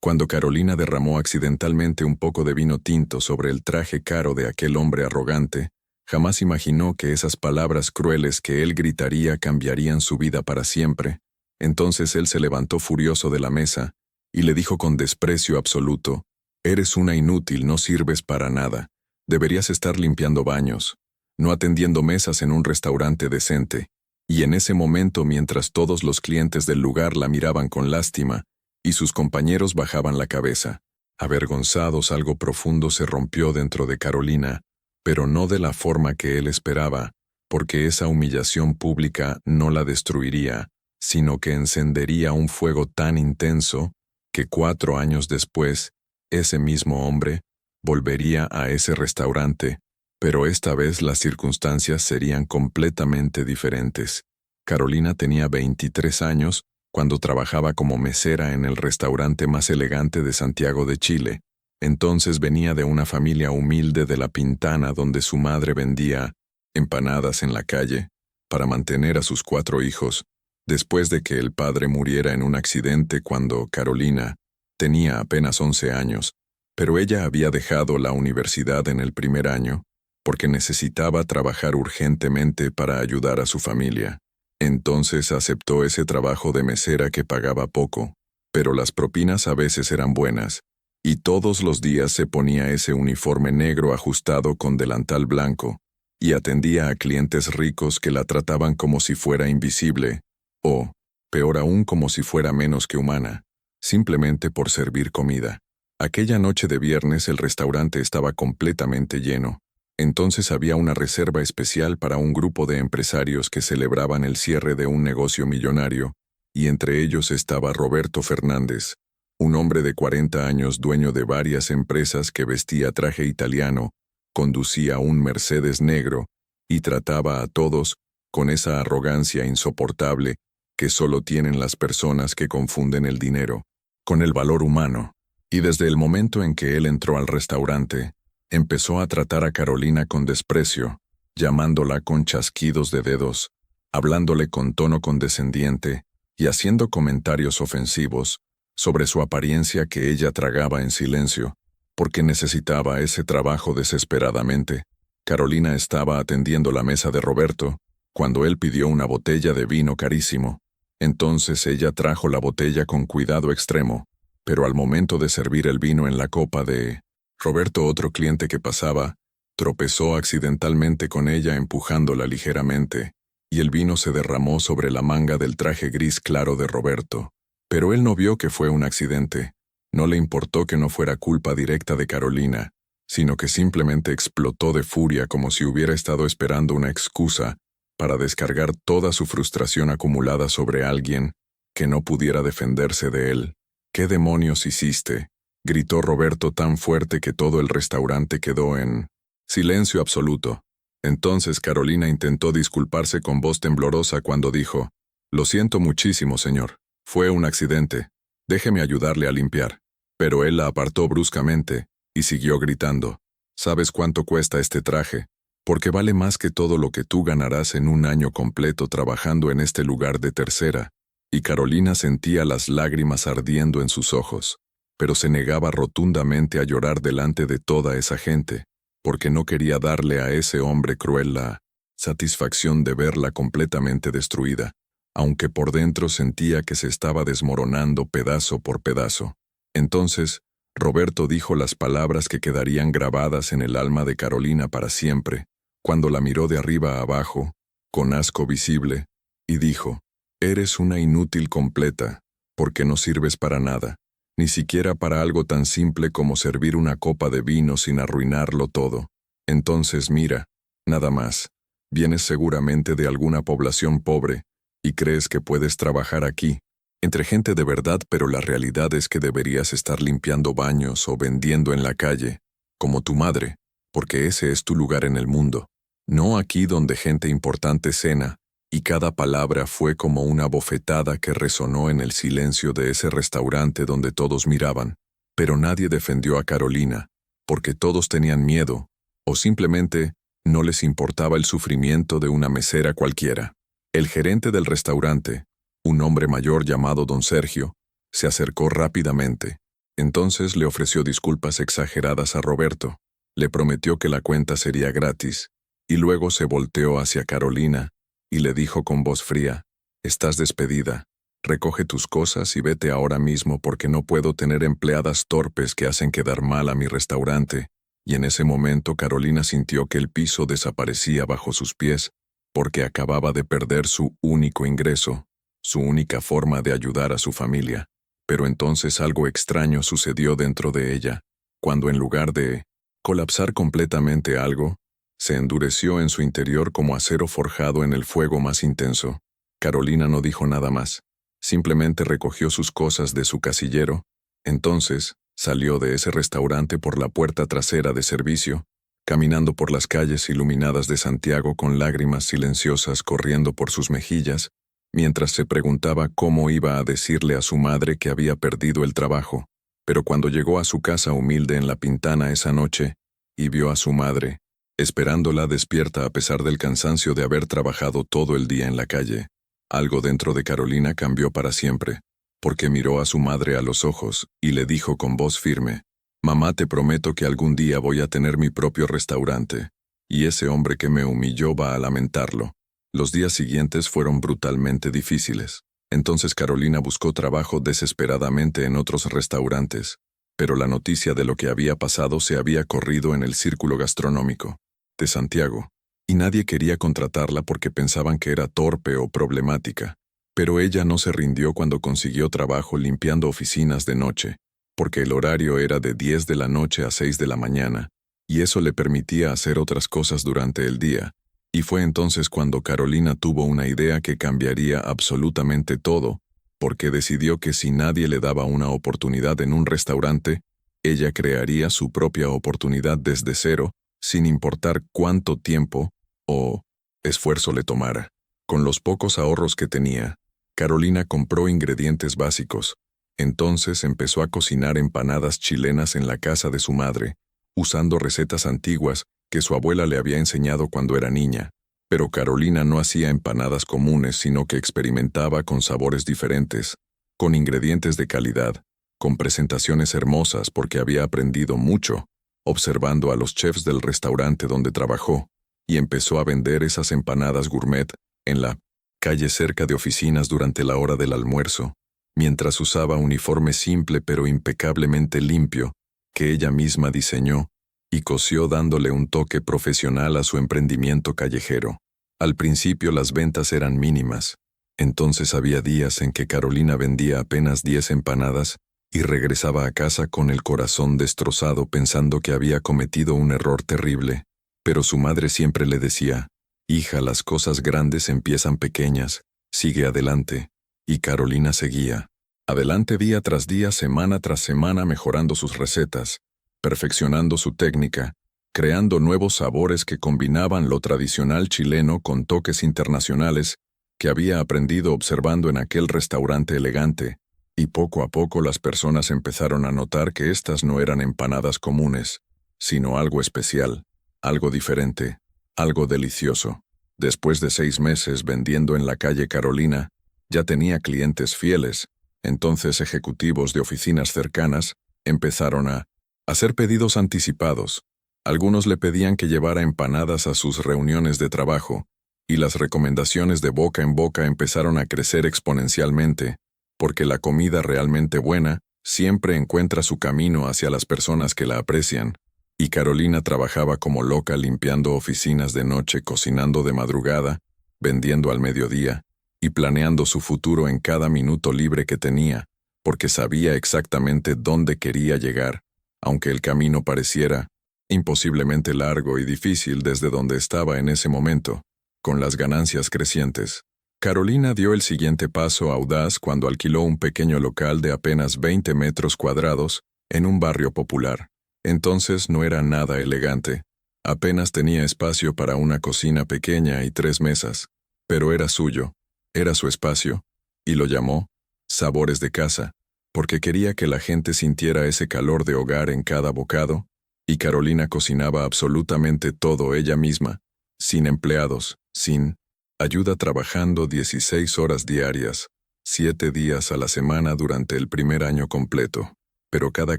Cuando Carolina derramó accidentalmente un poco de vino tinto sobre el traje caro de aquel hombre arrogante, jamás imaginó que esas palabras crueles que él gritaría cambiarían su vida para siempre. Entonces él se levantó furioso de la mesa y le dijo con desprecio absoluto: «Eres una inútil, no sirves para nada. Deberías estar limpiando baños, no atendiendo mesas en un restaurante decente». Y en ese momento, mientras todos los clientes del lugar la miraban con lástima y sus compañeros bajaban la cabeza, avergonzados, algo profundo se rompió dentro de Carolina, pero no de la forma que él esperaba, porque esa humillación pública no la destruiría, sino que encendería un fuego tan intenso que 4 años después, ese mismo hombre volvería a ese restaurante, pero esta vez las circunstancias serían completamente diferentes. Carolina tenía 23 años cuando trabajaba como mesera en el restaurante más elegante de Santiago de Chile. Entonces venía de una familia humilde de La Pintana donde su madre vendía empanadas en la calle para mantener a sus 4 hijos, después de que el padre muriera en un accidente cuando Carolina tenía apenas 11 años, pero ella había dejado la universidad en el primer año porque necesitaba trabajar urgentemente para ayudar a su familia. Entonces aceptó ese trabajo de mesera que pagaba poco, pero las propinas a veces eran buenas, y todos los días se ponía ese uniforme negro ajustado con delantal blanco, y atendía a clientes ricos que la trataban como si fuera invisible, o, peor aún, como si fuera menos que humana, simplemente por servir comida. Aquella noche de viernes el restaurante estaba completamente lleno. Entonces había una reserva especial para un grupo de empresarios que celebraban el cierre de un negocio millonario, y entre ellos estaba Roberto Fernández, un hombre de 40 años dueño de varias empresas que vestía traje italiano, conducía un Mercedes negro y trataba a todos con esa arrogancia insoportable que solo tienen las personas que confunden el dinero con el valor humano. Y desde el momento en que él entró al restaurante, empezó a tratar a Carolina con desprecio, llamándola con chasquidos de dedos, hablándole con tono condescendiente y haciendo comentarios ofensivos sobre su apariencia que ella tragaba en silencio, porque necesitaba ese trabajo desesperadamente. Carolina estaba atendiendo la mesa de Roberto cuando él pidió una botella de vino carísimo. Entonces ella trajo la botella con cuidado extremo, pero al momento de servir el vino en la copa de Roberto, otro cliente que pasaba tropezó accidentalmente con ella empujándola ligeramente, y el vino se derramó sobre la manga del traje gris claro de Roberto. Pero él no vio que fue un accidente. No le importó que no fuera culpa directa de Carolina, sino que simplemente explotó de furia como si hubiera estado esperando una excusa para descargar toda su frustración acumulada sobre alguien que no pudiera defenderse de él. «¿Qué demonios hiciste?», gritó Roberto tan fuerte que todo el restaurante quedó en silencio absoluto. Entonces Carolina intentó disculparse con voz temblorosa cuando dijo: «Lo siento muchísimo, señor. Fue un accidente. Déjeme ayudarle a limpiar». Pero él la apartó bruscamente y siguió gritando: «¿Sabes cuánto cuesta este traje? Porque vale más que todo lo que tú ganarás en un año completo trabajando en este lugar de tercera». Y Carolina sentía las lágrimas ardiendo en sus ojos, pero se negaba rotundamente a llorar delante de toda esa gente, porque no quería darle a ese hombre cruel la satisfacción de verla completamente destruida, aunque por dentro sentía que se estaba desmoronando pedazo por pedazo. Entonces, Roberto dijo las palabras que quedarían grabadas en el alma de Carolina para siempre, cuando la miró de arriba a abajo, con asco visible, y dijo: «Eres una inútil completa, porque no sirves para nada, ni siquiera para algo tan simple como servir una copa de vino sin arruinarlo todo. Entonces mira, nada más, vienes seguramente de alguna población pobre, y crees que puedes trabajar aquí, entre gente de verdad, pero la realidad es que deberías estar limpiando baños o vendiendo en la calle, como tu madre, porque ese es tu lugar en el mundo, no aquí donde gente importante cena». Y cada palabra fue como una bofetada que resonó en el silencio de ese restaurante donde todos miraban, pero nadie defendió a Carolina, porque todos tenían miedo, o simplemente no les importaba el sufrimiento de una mesera cualquiera. El gerente del restaurante, un hombre mayor llamado don Sergio, se acercó rápidamente, Entonces le ofreció disculpas exageradas a Roberto, le prometió que la cuenta sería gratis, y luego se volteó hacia Carolina y le dijo con voz fría: «Estás despedida. Recoge tus cosas y vete ahora mismo porque no puedo tener empleadas torpes que hacen quedar mal a mi restaurante». Y en ese momento Carolina sintió que el piso desaparecía bajo sus pies, porque acababa de perder su único ingreso, su única forma de ayudar a su familia. Pero entonces algo extraño sucedió dentro de ella, cuando en lugar de colapsar completamente algo, se endureció en su interior como acero forjado en el fuego más intenso. Carolina no dijo nada más, simplemente recogió sus cosas de su casillero. Entonces, salió de ese restaurante por la puerta trasera de servicio, caminando por las calles iluminadas de Santiago con lágrimas silenciosas corriendo por sus mejillas, mientras se preguntaba cómo iba a decirle a su madre que había perdido el trabajo. Pero cuando llegó a su casa humilde en La Pintana esa noche, y vio a su madre, esperándola despierta a pesar del cansancio de haber trabajado todo el día en la calle, algo dentro de Carolina cambió para siempre, porque miró a su madre a los ojos y le dijo con voz firme: «Mamá, te prometo que algún día voy a tener mi propio restaurante, y ese hombre que me humilló va a lamentarlo». Los días siguientes fueron brutalmente difíciles. Entonces Carolina buscó trabajo desesperadamente en otros restaurantes, pero la noticia de lo que había pasado se había corrido en el círculo gastronómico de Santiago, y nadie quería contratarla porque pensaban que era torpe o problemática. Pero ella no se rindió cuando consiguió trabajo limpiando oficinas de noche, porque el horario era de 10 de la noche a 6 de la mañana, y eso le permitía hacer otras cosas durante el día. Y fue entonces cuando Carolina tuvo una idea que cambiaría absolutamente todo, porque decidió que si nadie le daba una oportunidad en un restaurante, ella crearía su propia oportunidad desde cero, sin importar cuánto tiempo o esfuerzo le tomara. Con los pocos ahorros que tenía, Carolina compró ingredientes básicos. Entonces empezó a cocinar empanadas chilenas en la casa de su madre, usando recetas antiguas que su abuela le había enseñado cuando era niña. Pero Carolina no hacía empanadas comunes, sino que experimentaba con sabores diferentes, con ingredientes de calidad, con presentaciones hermosas porque había aprendido mucho, observando a los chefs del restaurante donde trabajó, y empezó a vender esas empanadas gourmet en la calle cerca de oficinas durante la hora del almuerzo, mientras usaba uniforme simple pero impecablemente limpio, que ella misma diseñó, y cosió dándole un toque profesional a su emprendimiento callejero. Al principio las ventas eran mínimas, entonces había días en que Carolina vendía apenas 10 empanadas y regresaba a casa con el corazón destrozado pensando que había cometido un error terrible. Pero su madre siempre le decía: «Hija, las cosas grandes empiezan pequeñas, sigue adelante». Y Carolina seguía adelante día tras día, semana tras semana, mejorando sus recetas, perfeccionando su técnica, creando nuevos sabores que combinaban lo tradicional chileno con toques internacionales que había aprendido observando en aquel restaurante elegante, y poco a poco las personas empezaron a notar que estas no eran empanadas comunes, sino algo especial, algo diferente, algo delicioso. Después de 6 meses vendiendo en la calle Carolina, ya tenía clientes fieles. Entonces ejecutivos de oficinas cercanas empezaron a hacer pedidos anticipados. Algunos le pedían que llevara empanadas a sus reuniones de trabajo, y las recomendaciones de boca en boca empezaron a crecer exponencialmente, porque la comida realmente buena siempre encuentra su camino hacia las personas que la aprecian. Y Carolina trabajaba como loca limpiando oficinas de noche, cocinando de madrugada, vendiendo al mediodía, y planeando su futuro en cada minuto libre que tenía, porque sabía exactamente dónde quería llegar, aunque el camino pareciera imposiblemente largo y difícil desde donde estaba en ese momento, con las ganancias crecientes. Carolina dio el siguiente paso audaz cuando alquiló un pequeño local de apenas 20 metros cuadrados en un barrio popular. Entonces no era nada elegante. Apenas tenía espacio para una cocina pequeña y 3 mesas, pero era suyo, era su espacio, y lo llamó Sabores de Casa, porque quería que la gente sintiera ese calor de hogar en cada bocado, y Carolina cocinaba absolutamente todo ella misma, sin empleados, sin ayuda, trabajando 16 horas diarias, 7 días a la semana durante el primer año completo. pero cada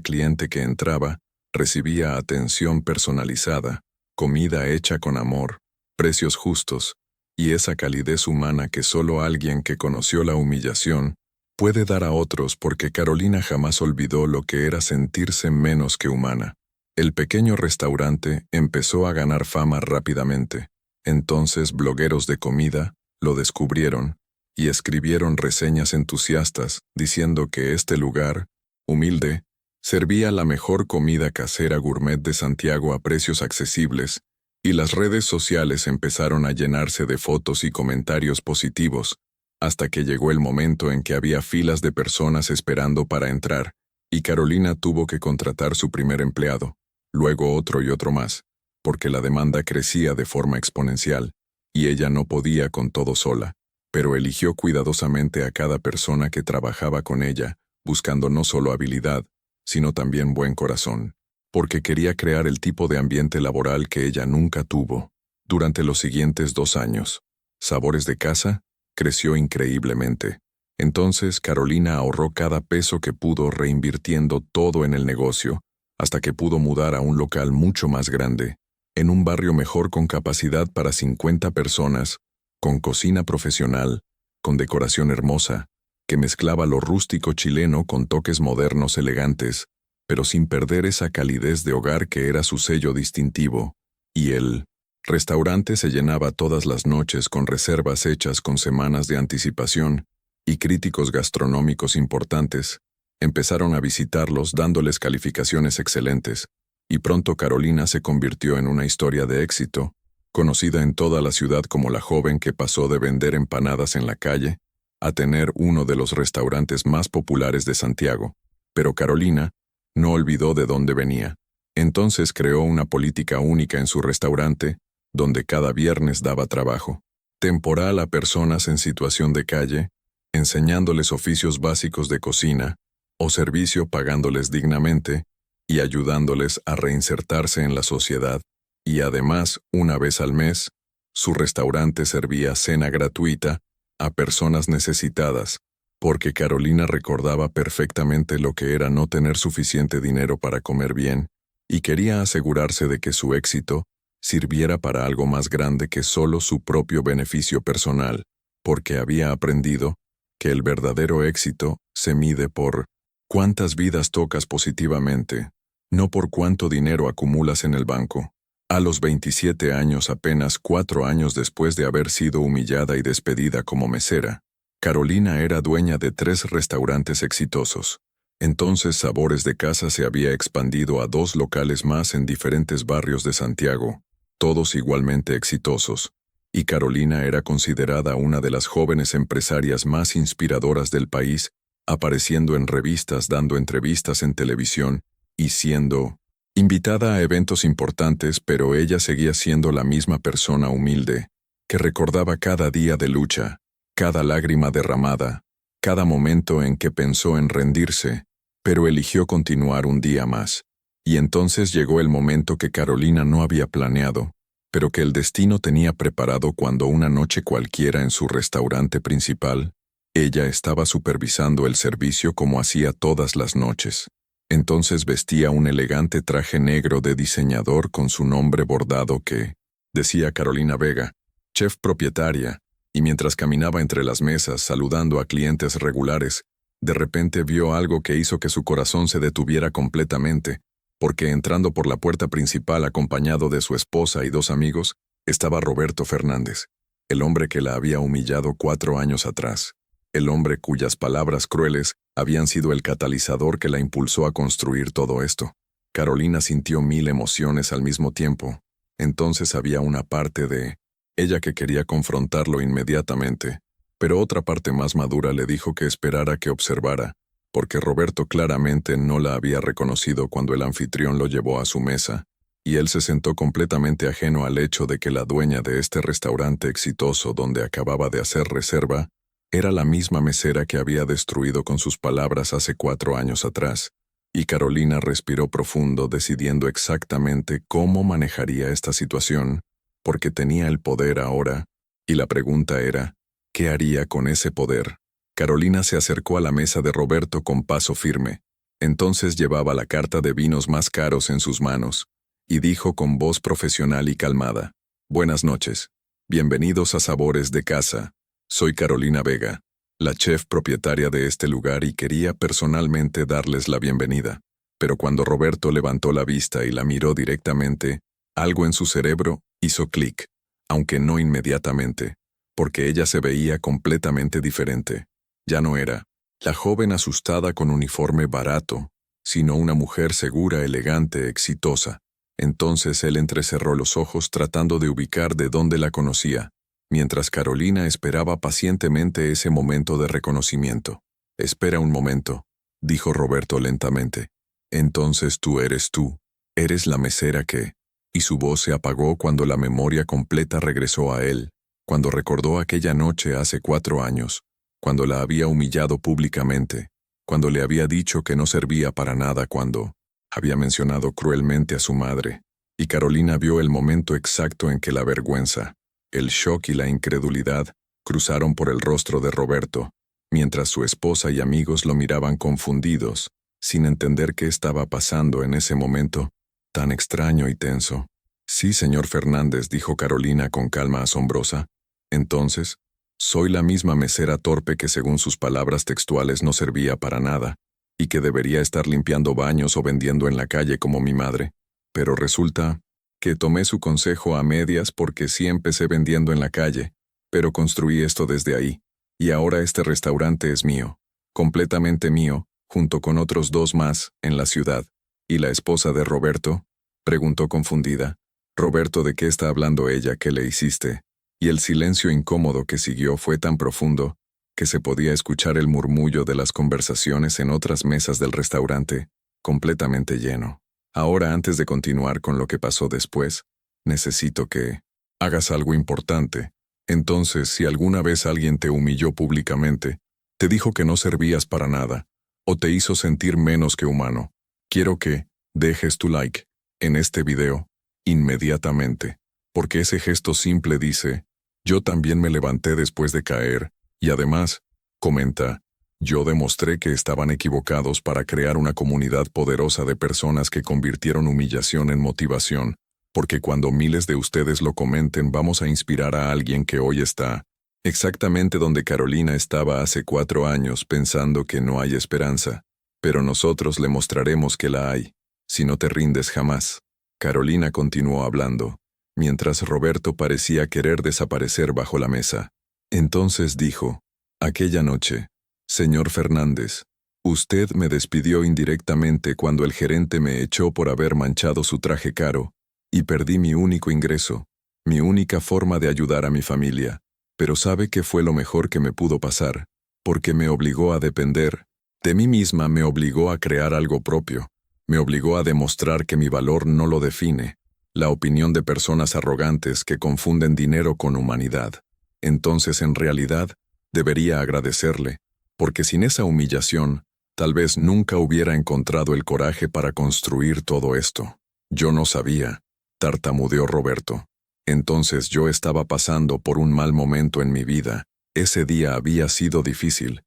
cliente que entraba recibía atención personalizada, comida hecha con amor, precios justos, y esa calidez humana que solo alguien que conoció la humillación puede dar a otros, porque Carolina jamás olvidó lo que era sentirse menos que humana. El pequeño restaurante empezó a ganar fama rápidamente. Entonces blogueros de comida lo descubrieron y escribieron reseñas entusiastas diciendo que este lugar, humilde, servía la mejor comida casera gourmet de Santiago a precios accesibles, y las redes sociales empezaron a llenarse de fotos y comentarios positivos, hasta que llegó el momento en que había filas de personas esperando para entrar, y Carolina tuvo que contratar su primer empleado, luego otro y otro más, porque la demanda crecía de forma exponencial, y ella no podía con todo sola, pero eligió cuidadosamente a cada persona que trabajaba con ella, buscando no solo habilidad, sino también buen corazón, porque quería crear el tipo de ambiente laboral que ella nunca tuvo. Durante los siguientes 2 años, Sabores de Casa creció increíblemente. Entonces Carolina ahorró cada peso que pudo, reinvirtiendo todo en el negocio, hasta que pudo mudar a un local mucho más grande, en un barrio mejor con capacidad para 50 personas, con cocina profesional, con decoración hermosa, que mezclaba lo rústico chileno con toques modernos elegantes, pero sin perder esa calidez de hogar que era su sello distintivo. Y el restaurante se llenaba todas las noches con reservas hechas con semanas de anticipación, y críticos gastronómicos importantes empezaron a visitarlos dándoles calificaciones excelentes, y pronto Carolina se convirtió en una historia de éxito, conocida en toda la ciudad como la joven que pasó de vender empanadas en la calle a tener uno de los restaurantes más populares de Santiago. Pero Carolina no olvidó de dónde venía. Entonces creó una política única en su restaurante, donde cada viernes daba trabajo temporal a personas en situación de calle, enseñándoles oficios básicos de cocina o servicio, pagándoles dignamente y ayudándoles a reinsertarse en la sociedad. Y además, una vez al mes, su restaurante servía cena gratuita a personas necesitadas, porque Carolina recordaba perfectamente lo que era no tener suficiente dinero para comer bien, y quería asegurarse de que su éxito sirviera para algo más grande que solo su propio beneficio personal, porque había aprendido que el verdadero éxito se mide por cuántas vidas tocas positivamente, no por cuánto dinero acumulas en el banco. A los 27 años, apenas 4 años después de haber sido humillada y despedida como mesera, Carolina era dueña de 3 restaurantes exitosos. Entonces Sabores de Casa se había expandido a 2 locales más en diferentes barrios de Santiago, todos igualmente exitosos, y Carolina era considerada una de las jóvenes empresarias más inspiradoras del país, apareciendo en revistas, dando entrevistas en televisión y siendo invitada a eventos importantes, pero ella seguía siendo la misma persona humilde, que recordaba cada día de lucha, cada lágrima derramada, cada momento en que pensó en rendirse, pero eligió continuar un día más. Y entonces llegó el momento que Carolina no había planeado, pero que el destino tenía preparado cuando una noche cualquiera en su restaurante principal, ella estaba supervisando el servicio como hacía todas las noches. Entonces vestía un elegante traje negro de diseñador con su nombre bordado que decía Carolina Vega, chef propietaria, y mientras caminaba entre las mesas saludando a clientes regulares, de repente vio algo que hizo que su corazón se detuviera completamente, porque entrando por la puerta principal acompañado de su esposa y 2 amigos, estaba Roberto Fernández, el hombre que la había humillado 4 años atrás, el hombre cuyas palabras crueles habían sido el catalizador que la impulsó a construir todo esto. Carolina sintió 1000 emociones al mismo tiempo. Entonces había una parte de ella que quería confrontarlo inmediatamente, pero otra parte más madura le dijo que esperara, que observara, porque Roberto claramente no la había reconocido cuando el anfitrión lo llevó a su mesa, y él se sentó completamente ajeno al hecho de que la dueña de este restaurante exitoso donde acababa de hacer reserva era la misma mesera que había destruido con sus palabras hace 4 años atrás, y Carolina respiró profundo decidiendo exactamente cómo manejaría esta situación, porque tenía el poder ahora, y la pregunta era, ¿qué haría con ese poder? Carolina se acercó a la mesa de Roberto con paso firme, Entonces llevaba la carta de vinos más caros en sus manos, y dijo con voz profesional y calmada: «Buenas noches. Bienvenidos a Sabores de Casa. Soy Carolina Vega, la chef propietaria de este lugar, y quería personalmente darles la bienvenida». Pero cuando Roberto levantó la vista y la miró directamente, algo en su cerebro hizo clic, aunque no inmediatamente, porque ella se veía completamente diferente. Ya no era la joven asustada con uniforme barato, sino una mujer segura, elegante, exitosa. Entonces él entrecerró los ojos tratando de ubicar de dónde la conocía, mientras Carolina esperaba pacientemente ese momento de reconocimiento. «Espera un momento», dijo Roberto lentamente. «Entonces tú, eres la mesera que…» Y su voz se apagó cuando la memoria completa regresó a él, cuando recordó aquella noche hace 4 años, cuando la había humillado públicamente, cuando le había dicho que no servía para nada, cuando había mencionado cruelmente a su madre. Y Carolina vio el momento exacto en que la vergüenza, el shock y la incredulidad cruzaron por el rostro de Roberto, mientras su esposa y amigos lo miraban confundidos, sin entender qué estaba pasando en ese momento tan extraño y tenso. «Sí, señor Fernández», dijo Carolina con calma asombrosa. «Entonces, soy la misma mesera torpe que según sus palabras textuales no servía para nada, y que debería estar limpiando baños o vendiendo en la calle como mi madre. Pero resulta que tomé su consejo a medias, porque sí empecé vendiendo en la calle, pero construí esto desde ahí, y ahora este restaurante es mío, completamente mío, junto con otros 2 más en la ciudad». «¿Y la esposa de Roberto?», preguntó confundida. «Roberto, ¿de qué está hablando ella? ¿Qué le hiciste?». Y el silencio incómodo que siguió fue tan profundo que se podía escuchar el murmullo de las conversaciones en otras mesas del restaurante, completamente lleno. «Ahora, antes de continuar con lo que pasó después, necesito que hagas algo importante. Entonces, si alguna vez alguien te humilló públicamente, te dijo que no servías para nada, o te hizo sentir menos que humano, quiero que dejes tu like en este video inmediatamente, porque ese gesto simple dice: yo también me levanté después de caer, y además, comenta, yo demostré que estaban equivocados para crear una comunidad poderosa de personas que convirtieron humillación en motivación, porque cuando miles de ustedes lo comenten, vamos a inspirar a alguien que hoy está exactamente donde Carolina estaba hace 4 años, pensando que no hay esperanza. Pero nosotros le mostraremos que la hay, si no te rindes jamás». Carolina continuó hablando, mientras Roberto parecía querer desaparecer bajo la mesa. Entonces dijo: «Aquella noche, señor Fernández, usted me despidió indirectamente cuando el gerente me echó por haber manchado su traje caro, y perdí mi único ingreso, mi única forma de ayudar a mi familia. Pero ¿sabe qué fue lo mejor que me pudo pasar? Porque me obligó a depender de mí misma, me obligó a crear algo propio, me obligó a demostrar que mi valor no lo define la opinión de personas arrogantes que confunden dinero con humanidad. Entonces, en realidad, debería agradecerle, porque sin esa humillación, tal vez nunca hubiera encontrado el coraje para construir todo esto». «Yo no sabía», tartamudeó Roberto. «Entonces yo estaba pasando por un mal momento en mi vida. Ese día había sido difícil.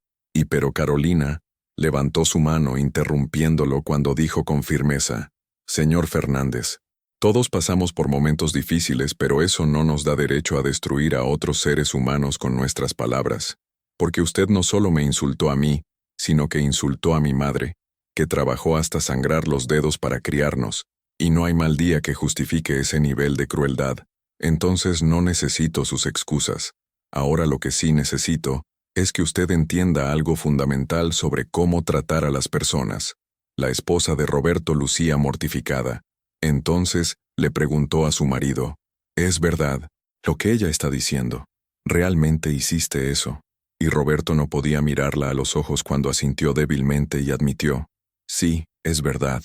Pero Carolina levantó su mano interrumpiéndolo cuando dijo con firmeza: «Señor Fernández, todos pasamos por momentos difíciles, pero eso no nos da derecho a destruir a otros seres humanos con nuestras palabras. Porque usted no solo me insultó a mí, sino que insultó a mi madre, que trabajó hasta sangrar los dedos para criarnos, y no hay mal día que justifique ese nivel de crueldad. Entonces no necesito sus excusas. Ahora lo que sí necesito es que usted entienda algo fundamental sobre cómo tratar a las personas». La esposa de Roberto lucía mortificada. Entonces le preguntó a su marido: «¿Es verdad lo que ella está diciendo? ¿Realmente hiciste eso?». Y Roberto no podía mirarla a los ojos cuando asintió débilmente y admitió: «Sí, es verdad.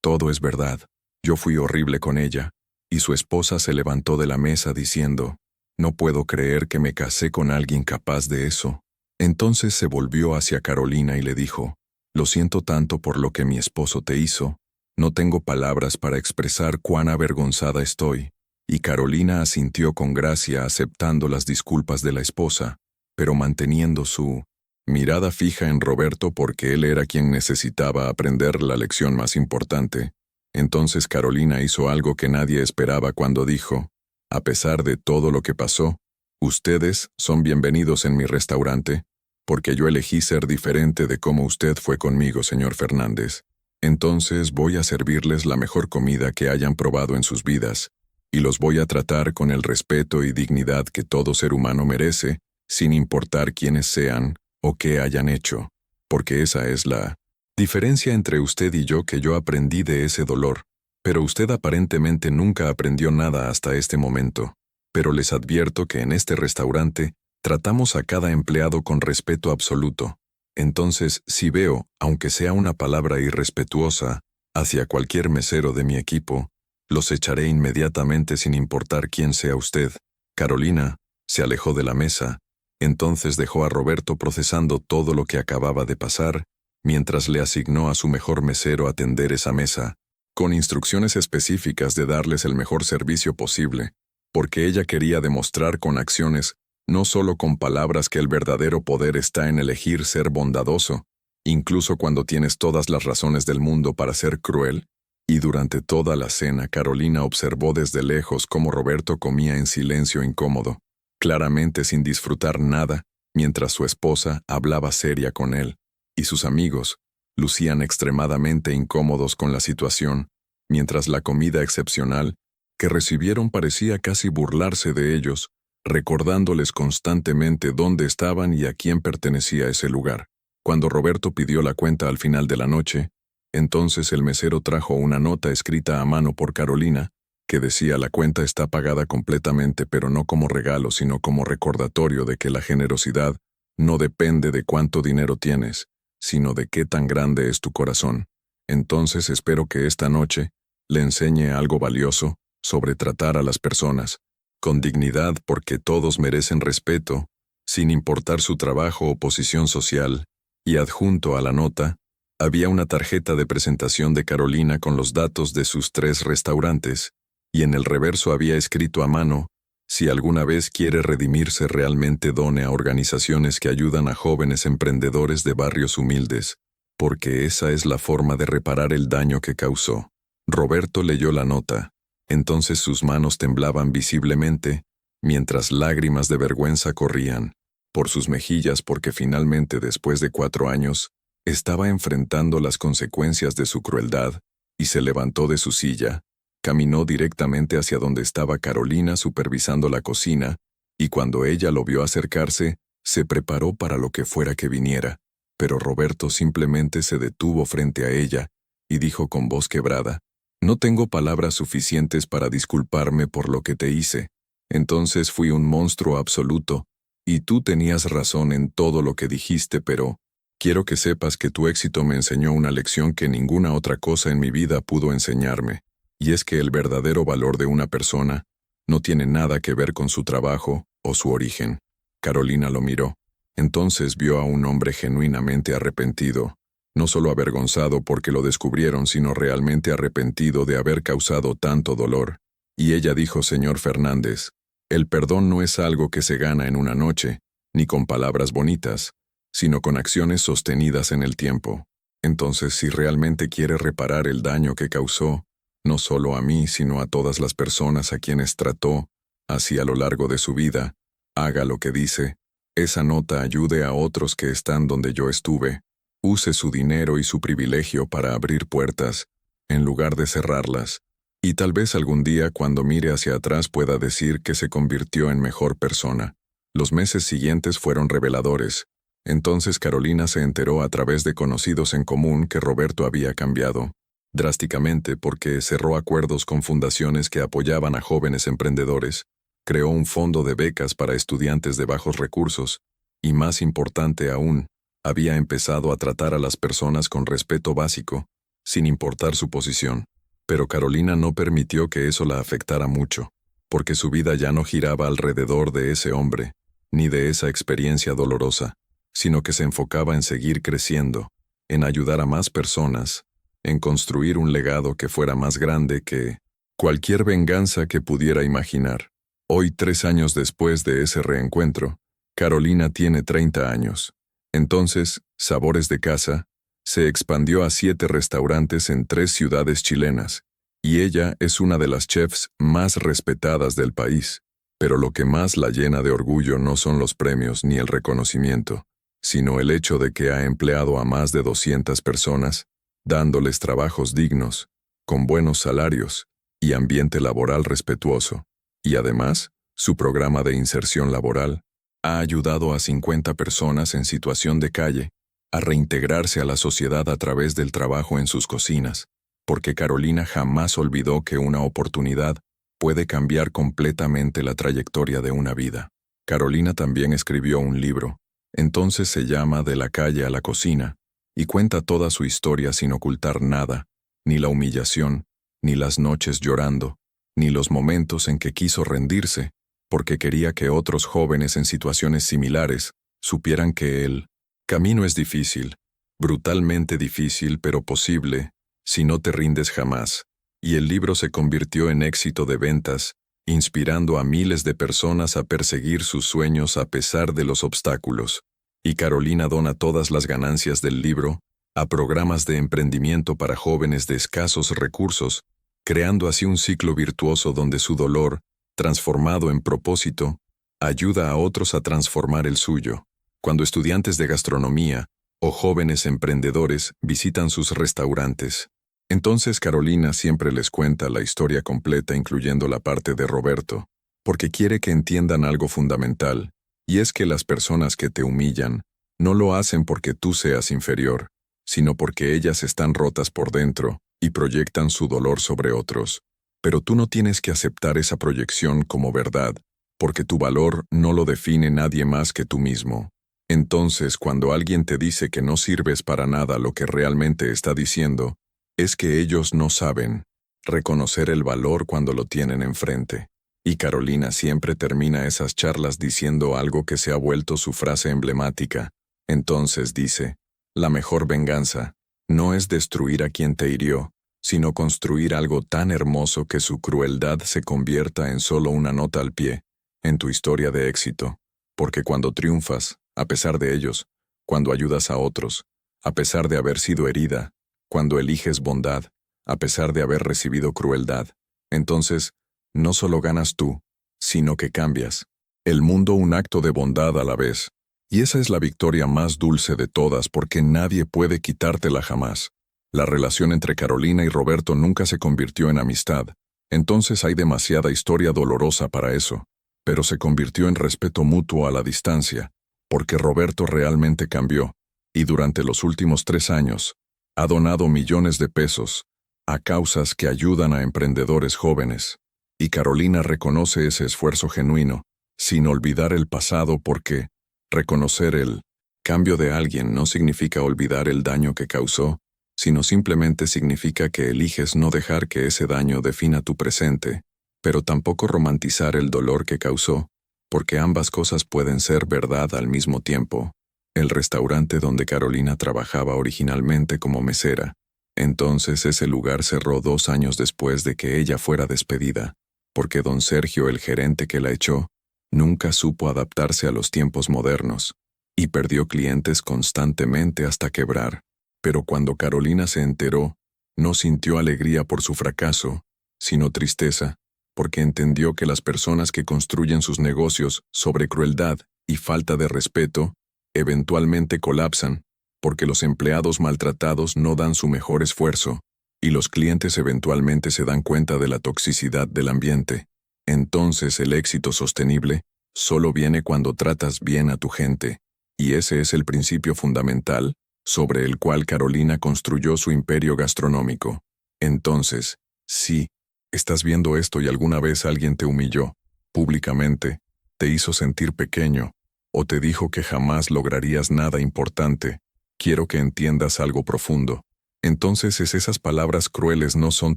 Todo es verdad. Yo fui horrible con ella». Y su esposa se levantó de la mesa diciendo: «No puedo creer que me casé con alguien capaz de eso». Entonces se volvió hacia Carolina y le dijo: «Lo siento tanto por lo que mi esposo te hizo. No tengo palabras para expresar cuán avergonzada estoy». Y Carolina asintió con gracia, aceptando las disculpas de la esposa, pero manteniendo su mirada fija en Roberto porque él era quien necesitaba aprender la lección más importante. Entonces Carolina hizo algo que nadie esperaba cuando dijo: a pesar de todo lo que pasó, ustedes son bienvenidos en mi restaurante, porque yo elegí ser diferente de cómo usted fue conmigo, señor Fernández. Entonces voy a servirles la mejor comida que hayan probado en sus vidas, y los voy a tratar con el respeto y dignidad que todo ser humano merece, sin importar quiénes sean o qué hayan hecho, porque esa es la diferencia entre usted y yo que yo aprendí de ese dolor, pero usted aparentemente nunca aprendió nada hasta este momento. Pero les advierto que en este restaurante tratamos a cada empleado con respeto absoluto. Entonces, si veo, aunque sea una palabra irrespetuosa, hacia cualquier mesero de mi equipo, los echaré inmediatamente sin importar quién sea usted. Carolina se alejó de la mesa. Entonces dejó a Roberto procesando todo lo que acababa de pasar, mientras le asignó a su mejor mesero atender esa mesa, con instrucciones específicas de darles el mejor servicio posible, porque ella quería demostrar con acciones, no solo con palabras, que el verdadero poder está en elegir ser bondadoso, incluso cuando tienes todas las razones del mundo para ser cruel. Y durante toda la cena Carolina observó desde lejos cómo Roberto comía en silencio incómodo, claramente sin disfrutar nada, mientras su esposa hablaba seria con él, y sus amigos lucían extremadamente incómodos con la situación, mientras la comida excepcional que recibieron parecía casi burlarse de ellos, recordándoles constantemente dónde estaban y a quién pertenecía ese lugar. Cuando Roberto pidió la cuenta al final de la noche, entonces el mesero trajo una nota escrita a mano por Carolina, que decía: la cuenta está pagada completamente, pero no como regalo, sino como recordatorio de que la generosidad no depende de cuánto dinero tienes, sino de qué tan grande es tu corazón. Entonces espero que esta noche le enseñe algo valioso sobre tratar a las personas con dignidad, porque todos merecen respeto, sin importar su trabajo o posición social. Y adjunto a la nota había una tarjeta de presentación de Carolina con los datos de sus 3 restaurantes, y en el reverso había escrito a mano: si alguna vez quiere redimirse, realmente done a organizaciones que ayudan a jóvenes emprendedores de barrios humildes, porque esa es la forma de reparar el daño que causó. Roberto leyó la nota. Entonces sus manos temblaban visiblemente, mientras lágrimas de vergüenza corrían por sus mejillas, porque finalmente, después de 4 años, estaba enfrentando las consecuencias de su crueldad, y se levantó de su silla, caminó directamente hacia donde estaba Carolina supervisando la cocina, y cuando ella lo vio acercarse, se preparó para lo que fuera que viniera, pero Roberto simplemente se detuvo frente a ella, y dijo con voz quebrada: no tengo palabras suficientes para disculparme por lo que te hice. Entonces fui un monstruo absoluto, y tú tenías razón en todo lo que dijiste, pero quiero que sepas que tu éxito me enseñó una lección que ninguna otra cosa en mi vida pudo enseñarme, y es que el verdadero valor de una persona no tiene nada que ver con su trabajo o su origen. Carolina lo miró. Entonces vio a un hombre genuinamente arrepentido, no solo avergonzado porque lo descubrieron, sino realmente arrepentido de haber causado tanto dolor. Y ella dijo: señor Fernández, el perdón no es algo que se gana en una noche, ni con palabras bonitas, sino con acciones sostenidas en el tiempo. Entonces, si realmente quiere reparar el daño que causó, no solo a mí, sino a todas las personas a quienes trató, así a lo largo de su vida, haga lo que dice. Esa nota ayude a otros que están donde yo estuve. Use su dinero y su privilegio para abrir puertas, en lugar de cerrarlas. Y tal vez algún día, cuando mire hacia atrás, pueda decir que se convirtió en mejor persona. Los meses siguientes fueron reveladores. Entonces Carolina se enteró a través de conocidos en común que Roberto había cambiado drásticamente, porque cerró acuerdos con fundaciones que apoyaban a jóvenes emprendedores, creó un fondo de becas para estudiantes de bajos recursos, y más importante aún, había empezado a tratar a las personas con respeto básico, sin importar su posición. Pero Carolina no permitió que eso la afectara mucho, porque su vida ya no giraba alrededor de ese hombre, ni de esa experiencia dolorosa, sino que se enfocaba en seguir creciendo, en ayudar a más personas, en construir un legado que fuera más grande que cualquier venganza que pudiera imaginar. Hoy, 3 años después de ese reencuentro, Carolina tiene 30 años, Entonces, Sabores de Casa se expandió a 7 restaurantes en 3 ciudades chilenas, y ella es una de las chefs más respetadas del país. Pero lo que más la llena de orgullo no son los premios ni el reconocimiento, sino el hecho de que ha empleado a más de 200 personas, dándoles trabajos dignos, con buenos salarios y ambiente laboral respetuoso. Y además, su programa de inserción laboral ha ayudado a 50 personas en situación de calle a reintegrarse a la sociedad a través del trabajo en sus cocinas, porque Carolina jamás olvidó que una oportunidad puede cambiar completamente la trayectoria de una vida. Carolina también escribió un libro, entonces se llama De la calle a la cocina, y cuenta toda su historia sin ocultar nada, ni la humillación, ni las noches llorando, ni los momentos en que quiso rendirse, porque quería que otros jóvenes en situaciones similares supieran que el camino es difícil, brutalmente difícil pero posible, si no te rindes jamás. Y el libro se convirtió en éxito de ventas, inspirando a miles de personas a perseguir sus sueños a pesar de los obstáculos. Y Carolina dona todas las ganancias del libro a programas de emprendimiento para jóvenes de escasos recursos, creando así un ciclo virtuoso donde su dolor, transformado en propósito, ayuda a otros a transformar el suyo. Cuando estudiantes de gastronomía o jóvenes emprendedores visitan sus restaurantes, entonces Carolina siempre les cuenta la historia completa incluyendo la parte de Roberto, porque quiere que entiendan algo fundamental, y es que las personas que te humillan no lo hacen porque tú seas inferior, sino porque ellas están rotas por dentro y proyectan su dolor sobre otros. Pero tú no tienes que aceptar esa proyección como verdad, porque tu valor no lo define nadie más que tú mismo. Entonces, cuando alguien te dice que no sirves para nada, lo que realmente está diciendo es que ellos no saben reconocer el valor cuando lo tienen enfrente. Y Carolina siempre termina esas charlas diciendo algo que se ha vuelto su frase emblemática. Entonces dice, la mejor venganza no es destruir a quien te hirió, sino construir algo tan hermoso que su crueldad se convierta en solo una nota al pie en tu historia de éxito. Porque cuando triunfas, a pesar de ellos, cuando ayudas a otros, a pesar de haber sido herida, cuando eliges bondad, a pesar de haber recibido crueldad, entonces, no solo ganas tú, sino que cambias el mundo un acto de bondad a la vez. Y esa es la victoria más dulce de todas porque nadie puede quitártela jamás. La relación entre Carolina y Roberto nunca se convirtió en amistad, entonces hay demasiada historia dolorosa para eso, pero se convirtió en respeto mutuo a la distancia, porque Roberto realmente cambió, y durante los últimos 3 años, ha donado millones de pesos a causas que ayudan a emprendedores jóvenes. Y Carolina reconoce ese esfuerzo genuino, sin olvidar el pasado porque reconocer el cambio de alguien no significa olvidar el daño que causó, sino simplemente significa que eliges no dejar que ese daño defina tu presente, pero tampoco romantizar el dolor que causó, porque ambas cosas pueden ser verdad al mismo tiempo. El restaurante donde Carolina trabajaba originalmente como mesera, entonces ese lugar cerró 2 años después de que ella fuera despedida, porque don Sergio, el gerente que la echó, nunca supo adaptarse a los tiempos modernos, y perdió clientes constantemente hasta quebrar. Pero cuando Carolina se enteró, no sintió alegría por su fracaso, sino tristeza, porque entendió que las personas que construyen sus negocios sobre crueldad y falta de respeto, eventualmente colapsan, porque los empleados maltratados no dan su mejor esfuerzo, y los clientes eventualmente se dan cuenta de la toxicidad del ambiente. Entonces el éxito sostenible solo viene cuando tratas bien a tu gente, y ese es el principio fundamental sobre el cual Carolina construyó su imperio gastronómico. Entonces, si estás viendo esto y alguna vez alguien te humilló públicamente, te hizo sentir pequeño, o te dijo que jamás lograrías nada importante, quiero que entiendas algo profundo. Entonces esas palabras crueles no son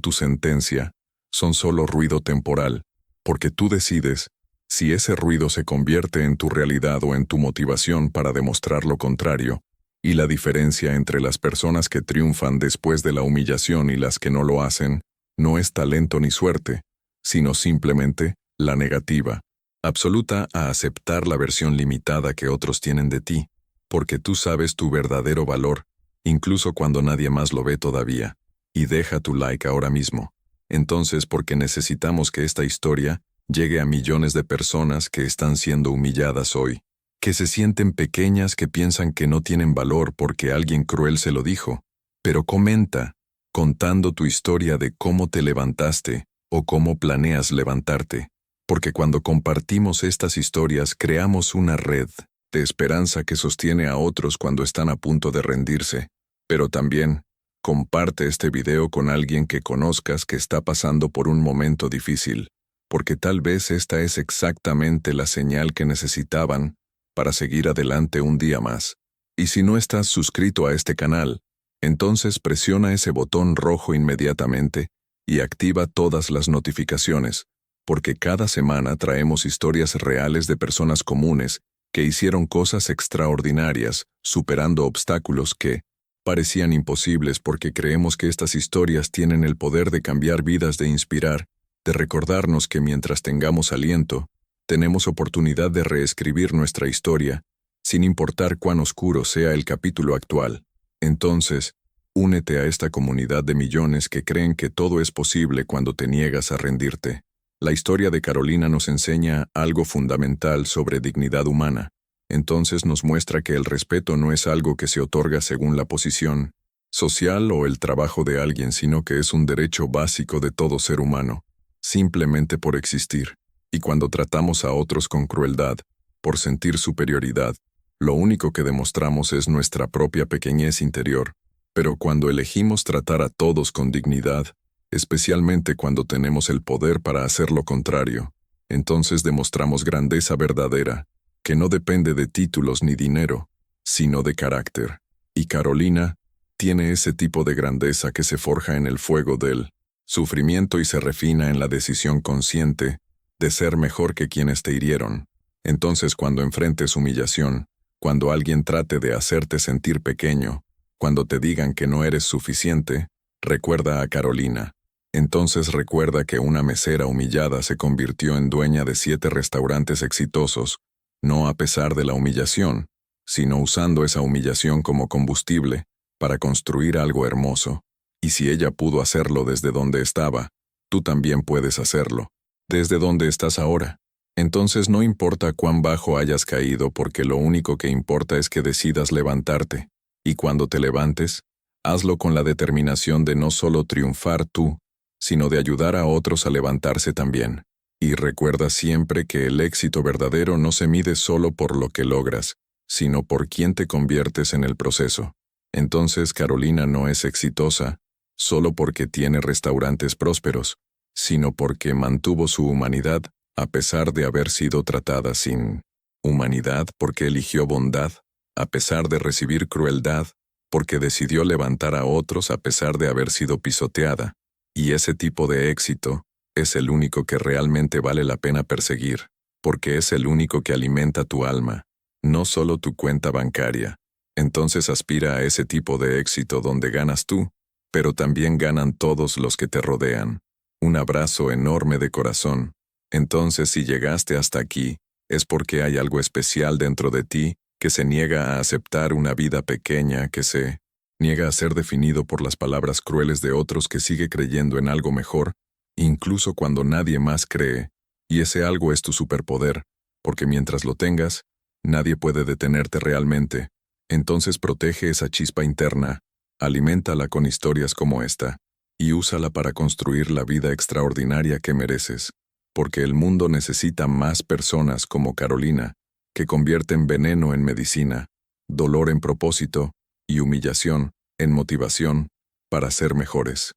tu sentencia, son solo ruido temporal, porque tú decides si ese ruido se convierte en tu realidad o en tu motivación para demostrar lo contrario. Y la diferencia entre las personas que triunfan después de la humillación y las que no lo hacen, no es talento ni suerte, sino simplemente la negativa absoluta a aceptar la versión limitada que otros tienen de ti. porque tú sabes tu verdadero valor, incluso cuando nadie más lo ve todavía. Y deja tu like ahora mismo. Entonces, porque necesitamos que esta historia llegue a millones de personas que están siendo humilladas hoy, que se sienten pequeñas, que piensan que no tienen valor porque alguien cruel se lo dijo. Pero comenta, contando tu historia de cómo te levantaste o cómo planeas levantarte, porque cuando compartimos estas historias creamos una red de esperanza que sostiene a otros cuando están a punto de rendirse. Pero también, comparte este video con alguien que conozcas que está pasando por un momento difícil, porque tal vez esta es exactamente la señal que necesitaban para seguir adelante un día más. Y si no estás suscrito a este canal, entonces presiona ese botón rojo inmediatamente y activa todas las notificaciones, porque cada semana traemos historias reales de personas comunes que hicieron cosas extraordinarias, superando obstáculos que parecían imposibles, porque creemos que estas historias tienen el poder de cambiar vidas, de inspirar, de recordarnos que mientras tengamos aliento, tenemos oportunidad de reescribir nuestra historia, sin importar cuán oscuro sea el capítulo actual. Entonces, únete a esta comunidad de millones que creen que todo es posible cuando te niegas a rendirte. La historia de Carolina nos enseña algo fundamental sobre dignidad humana. Entonces nos muestra que el respeto no es algo que se otorga según la posición social o el trabajo de alguien, sino que es un derecho básico de todo ser humano, simplemente por existir. Y cuando tratamos a otros con crueldad, por sentir superioridad, lo único que demostramos es nuestra propia pequeñez interior. Pero cuando elegimos tratar a todos con dignidad, especialmente cuando tenemos el poder para hacer lo contrario, entonces demostramos grandeza verdadera, que no depende de títulos ni dinero, sino de carácter. Y Carolina tiene ese tipo de grandeza que se forja en el fuego del sufrimiento y se refina en la decisión consciente de ser mejor que quienes te hirieron. Entonces, cuando enfrentes humillación, cuando alguien trate de hacerte sentir pequeño, cuando te digan que no eres suficiente, recuerda a Carolina. Entonces recuerda que una mesera humillada se convirtió en dueña de 7 restaurantes exitosos, no a pesar de la humillación, sino usando esa humillación como combustible para construir algo hermoso. Y si ella pudo hacerlo desde donde estaba, tú también puedes hacerlo, desde donde estás ahora. Entonces no importa cuán bajo hayas caído, porque lo único que importa es que decidas levantarte. Y cuando te levantes, hazlo con la determinación de no solo triunfar tú, sino de ayudar a otros a levantarse también. Y recuerda siempre que el éxito verdadero no se mide solo por lo que logras, sino por quién te conviertes en el proceso. Entonces Carolina no es exitosa solo porque tiene restaurantes prósperos, sino porque mantuvo su humanidad a pesar de haber sido tratada sin humanidad, porque eligió bondad a pesar de recibir crueldad, porque decidió levantar a otros a pesar de haber sido pisoteada. Y ese tipo de éxito es el único que realmente vale la pena perseguir, porque es el único que alimenta tu alma, no solo tu cuenta bancaria. Entonces aspira a ese tipo de éxito donde ganas tú, pero también ganan todos los que te rodean. Un abrazo enorme de corazón. Entonces, si llegaste hasta aquí, es porque hay algo especial dentro de ti que se niega a aceptar una vida pequeña, que se niega a ser definido por las palabras crueles de otros, que sigue creyendo en algo mejor, incluso cuando nadie más cree, y ese algo es tu superpoder, porque mientras lo tengas, nadie puede detenerte realmente. Entonces protege esa chispa interna, aliméntala con historias como esta, y úsala para construir la vida extraordinaria que mereces, porque el mundo necesita más personas como Carolina, que convierten veneno en medicina, dolor en propósito y humillación en motivación para ser mejores.